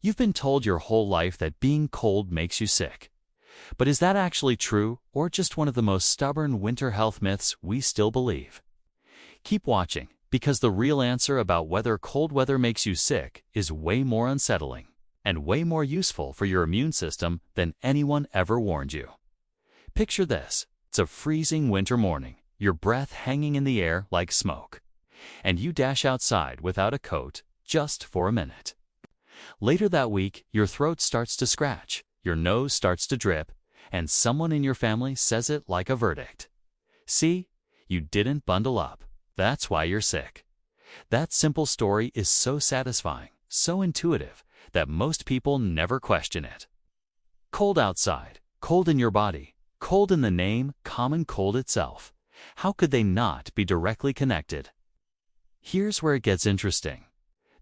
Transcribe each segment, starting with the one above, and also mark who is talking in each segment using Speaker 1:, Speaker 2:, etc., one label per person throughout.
Speaker 1: You've been told your whole life that being cold makes you sick. But is that actually true, or just one of the most stubborn winter health myths we still believe? Keep watching, because the real answer about whether cold weather makes you sick is way more unsettling and way more useful for your immune system than anyone ever warned you. Picture this. It's a freezing winter morning, your breath hanging in the air like smoke, and you dash outside without a coat just for a minute. Later that week, your throat starts to scratch, your nose starts to drip, and someone in your family says it like a verdict. See, you didn't bundle up. That's why you're sick. That simple story is so satisfying, so intuitive, that most people never question it. Cold outside, cold in your body, cold in the name, common cold itself. How could they not be directly connected? Here's where it gets interesting.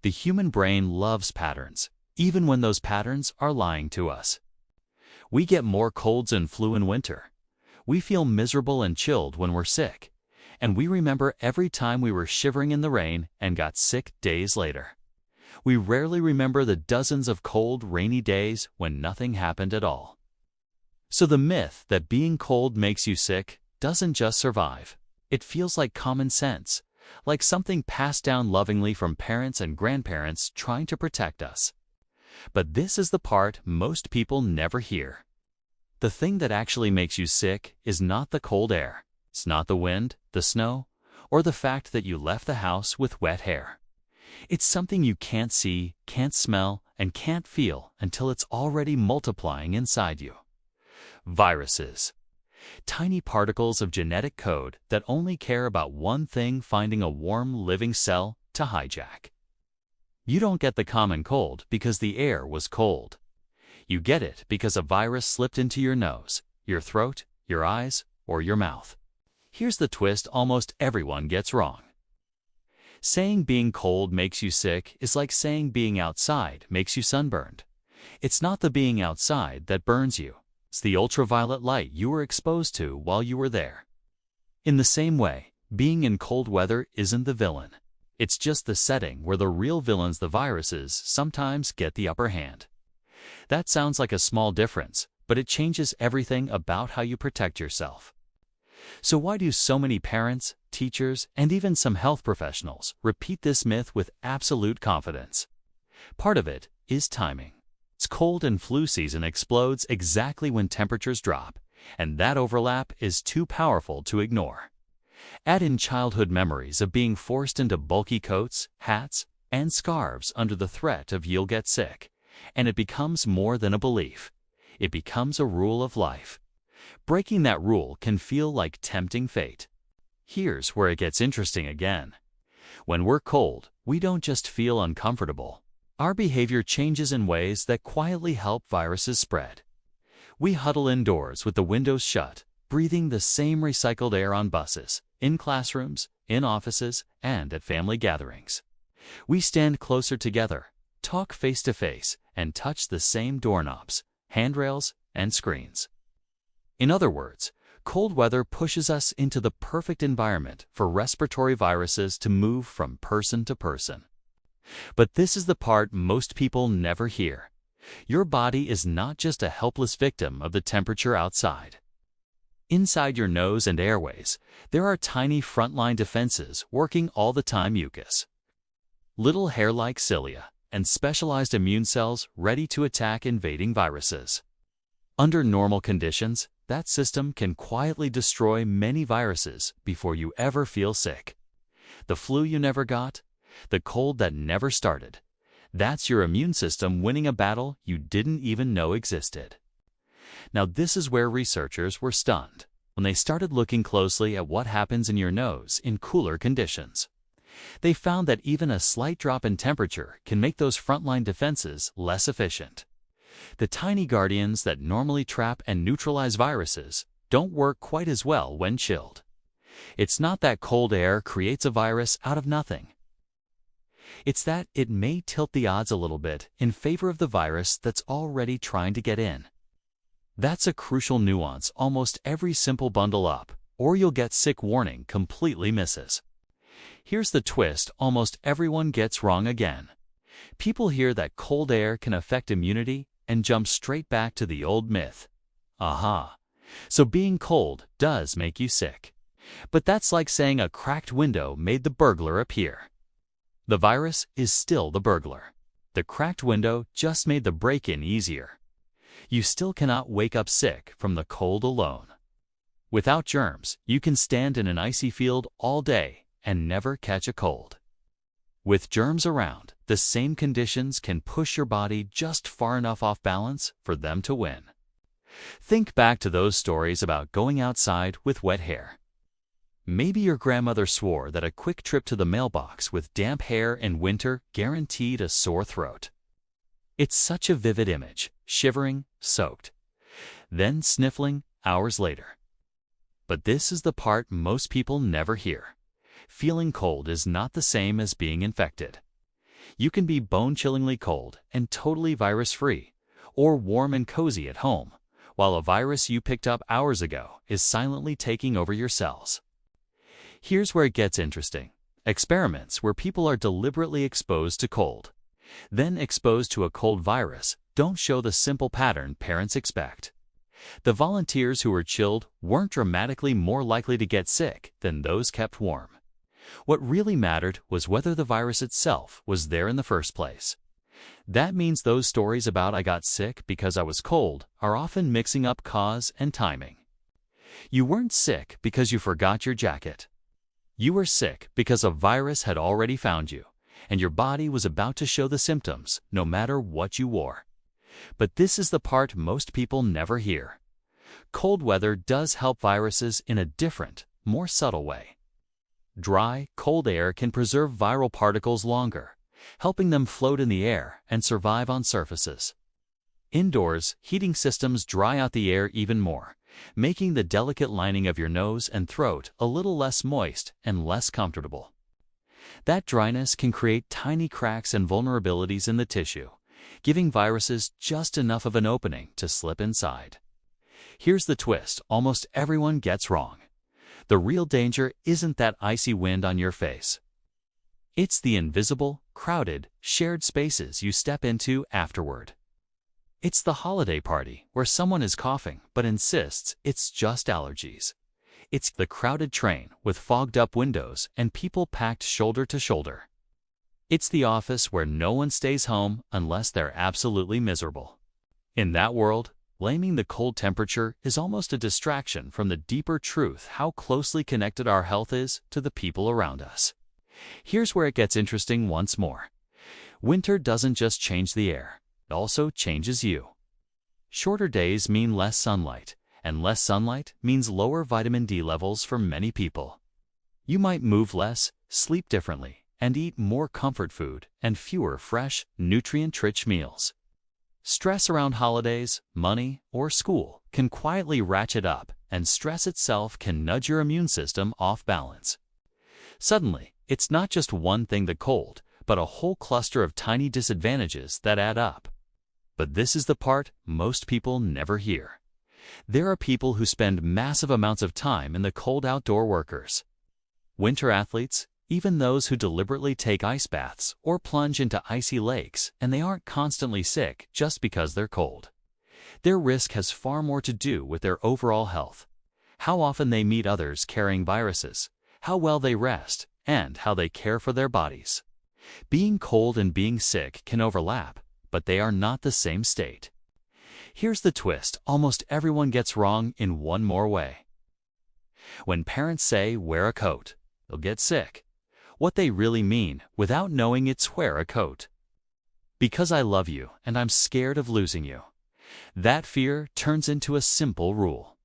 Speaker 1: The human brain loves patterns, even when those patterns are lying to us. We get more colds and flu in winter. We feel miserable and chilled when we're sick. And we remember every time we were shivering in the rain and got sick days later. We rarely remember the dozens of cold, rainy days when nothing happened at all. So the myth that being cold makes you sick doesn't just survive. It feels like common sense, like something passed down lovingly from parents and grandparents trying to protect us. But this is the part most people never hear. The thing that actually makes you sick is not the cold air. It's not the wind, the snow, or the fact that you left the house with wet hair. It's something you can't see, can't smell, and can't feel until it's already multiplying inside you. Viruses. Tiny particles of genetic code that only care about one thing: finding a warm, living cell to hijack. You don't get the common cold because the air was cold. You get it because a virus slipped into your nose, your throat, your eyes, or your mouth. Here's the twist almost everyone gets wrong. Saying being cold makes you sick is like saying being outside makes you sunburned. It's not the being outside that burns you. It's the ultraviolet light you were exposed to while you were there. In the same way, being in cold weather isn't the villain. It's just the setting where the real villains, the viruses, sometimes get the upper hand. That sounds like a small difference, but it changes everything about how you protect yourself. So why do so many parents, teachers, and even some health professionals repeat this myth with absolute confidence? Part of it is timing. It's cold and flu season explodes exactly when temperatures drop, and that overlap is too powerful to ignore. Add in childhood memories of being forced into bulky coats, hats, and scarves under the threat of you'll get sick, and it becomes more than a belief. It becomes a rule of life. Breaking that rule can feel like tempting fate. Here's where it gets interesting again. When we're cold, we don't just feel uncomfortable. Our behavior changes in ways that quietly help viruses spread. We huddle indoors with the windows shut, breathing the same recycled air on buses, in classrooms, in offices, and at family gatherings. We stand closer together, talk face to face, and touch the same doorknobs, handrails, and screens. In other words, cold weather pushes us into the perfect environment for respiratory viruses to move from person to person. But this is the part most people never hear. Your body is not just a helpless victim of the temperature outside. Inside your nose and airways, there are tiny frontline defenses working all the time: mucus, little hair-like cilia, and specialized immune cells ready to attack invading viruses. Under normal conditions, that system can quietly destroy many viruses before you ever feel sick. The flu you never got, the cold that never started. That's your immune system winning a battle you didn't even know existed. Now this is where researchers were stunned when they started looking closely at what happens in your nose in cooler conditions. They found that even a slight drop in temperature can make those frontline defenses less efficient. The tiny guardians that normally trap and neutralize viruses don't work quite as well when chilled. It's not that cold air creates a virus out of nothing. It's that it may tilt the odds a little bit in favor of the virus that's already trying to get in. That's a crucial nuance almost every simple bundle up, or you'll get sick warning completely misses. Here's the twist almost everyone gets wrong again. People hear that cold air can affect immunity and jump straight back to the old myth. Aha! So being cold does make you sick. But that's like saying a cracked window made the burglar appear. The virus is still the burglar. The cracked window just made the break-in easier. You still cannot wake up sick from the cold alone. Without germs, you can stand in an icy field all day and never catch a cold. With germs around, the same conditions can push your body just far enough off balance for them to win. Think back to those stories about going outside with wet hair. Maybe your grandmother swore that a quick trip to the mailbox with damp hair in winter guaranteed a sore throat. It's such a vivid image, shivering, soaked, then sniffling hours later. But this is the part most people never hear. Feeling cold is not the same as being infected. You can be bone-chillingly cold and totally virus-free, or warm and cozy at home, while a virus you picked up hours ago is silently taking over your cells. Here's where it gets interesting. Experiments where people are deliberately exposed to cold, then exposed to a cold virus, don't show the simple pattern parents expect. The volunteers who were chilled weren't dramatically more likely to get sick than those kept warm. What really mattered was whether the virus itself was there in the first place. That means those stories about "I got sick because I was cold" are often mixing up cause and timing. You weren't sick because you forgot your jacket. You were sick because a virus had already found you, and your body was about to show the symptoms, no matter what you wore. But this is the part most people never hear. Cold weather does help viruses in a different, more subtle way. Dry, cold air can preserve viral particles longer, helping them float in the air and survive on surfaces. Indoors, heating systems dry out the air even more, making the delicate lining of your nose and throat a little less moist and less comfortable. That dryness can create tiny cracks and vulnerabilities in the tissue, giving viruses just enough of an opening to slip inside. Here's the twist almost everyone gets wrong. The real danger isn't that icy wind on your face. It's the invisible, crowded, shared spaces you step into afterward. It's the holiday party where someone is coughing but insists it's just allergies. It's the crowded train with fogged-up windows and people packed shoulder to shoulder. It's the office where no one stays home unless they're absolutely miserable. In that world, blaming the cold temperature is almost a distraction from the deeper truth how closely connected our health is to the people around us. Here's where it gets interesting once more. Winter doesn't just change the air, it also changes you. Shorter days mean less sunlight, and less sunlight means lower vitamin D levels for many people. You might move less, sleep differently, and eat more comfort food and fewer fresh, nutrient-rich meals. Stress around holidays, money, or school can quietly ratchet up, and stress itself can nudge your immune system off balance. Suddenly, it's not just one thing, the cold, but a whole cluster of tiny disadvantages that add up. But this is the part most people never hear. There are people who spend massive amounts of time in the cold, outdoor workers. Winter athletes, even those who deliberately take ice baths or plunge into icy lakes, and they aren't constantly sick just because they're cold. Their risk has far more to do with their overall health, how often they meet others carrying viruses, how well they rest, and how they care for their bodies. Being cold and being sick can overlap, but they are not the same state. Here's the twist almost everyone gets wrong in one more way. When parents say, "wear a coat," you'll get sick. What they really mean, without knowing it's "wear a coat." Because I love you and I'm scared of losing you. That fear turns into a simple rule.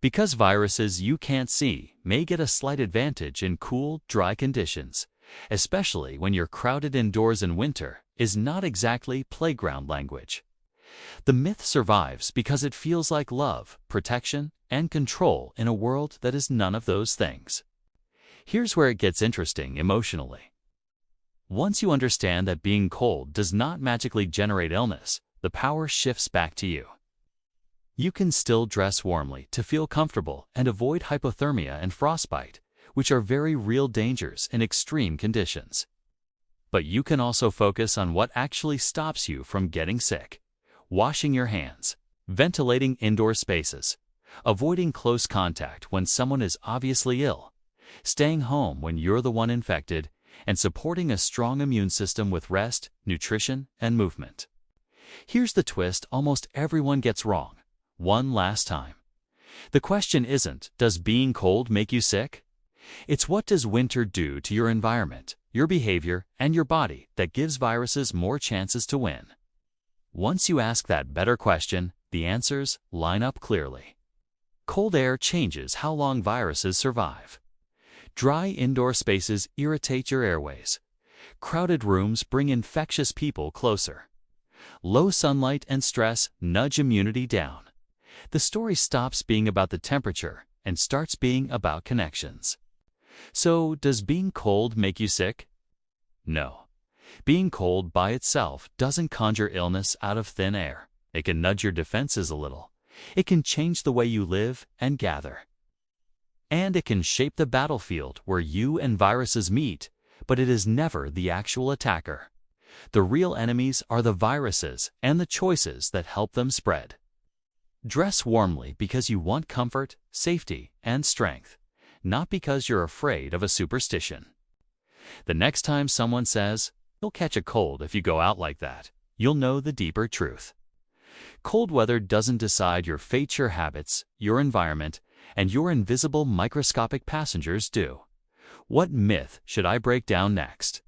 Speaker 1: Because viruses you can't see may get a slight advantage in cool, dry conditions, especially when you're crowded indoors in winter, is not exactly playground language. The myth survives because it feels like love, protection, and control in a world that is none of those things. Here's where it gets interesting emotionally. Once you understand that being cold does not magically generate illness, the power shifts back to you. You can still dress warmly to feel comfortable and avoid hypothermia and frostbite, which are very real dangers in extreme conditions. But you can also focus on what actually stops you from getting sick. Washing your hands, ventilating indoor spaces, avoiding close contact when someone is obviously ill, staying home when you're the one infected, and supporting a strong immune system with rest, nutrition, and movement. Here's the twist almost everyone gets wrong. One last time. The question isn't, does being cold make you sick? It's what does winter do to your environment, your behavior, and your body that gives viruses more chances to win? Once you ask that better question, the answers line up clearly. Cold air changes how long viruses survive. Dry indoor spaces irritate your airways. Crowded rooms bring infectious people closer. Low sunlight and stress nudge immunity down. The story stops being about the temperature and starts being about connections. So, does being cold make you sick? No. Being cold by itself doesn't conjure illness out of thin air. It can nudge your defenses a little. It can change the way you live and gather. And it can shape the battlefield where you and viruses meet, but it is never the actual attacker. The real enemies are the viruses and the choices that help them spread. Dress warmly because you want comfort, safety, and strength, not because you're afraid of a superstition. The next time someone says, "You'll catch a cold if you go out like that," you'll know the deeper truth. Cold weather doesn't decide your fate. Your habits, your environment, and your invisible microscopic passengers do. What myth should I break down next?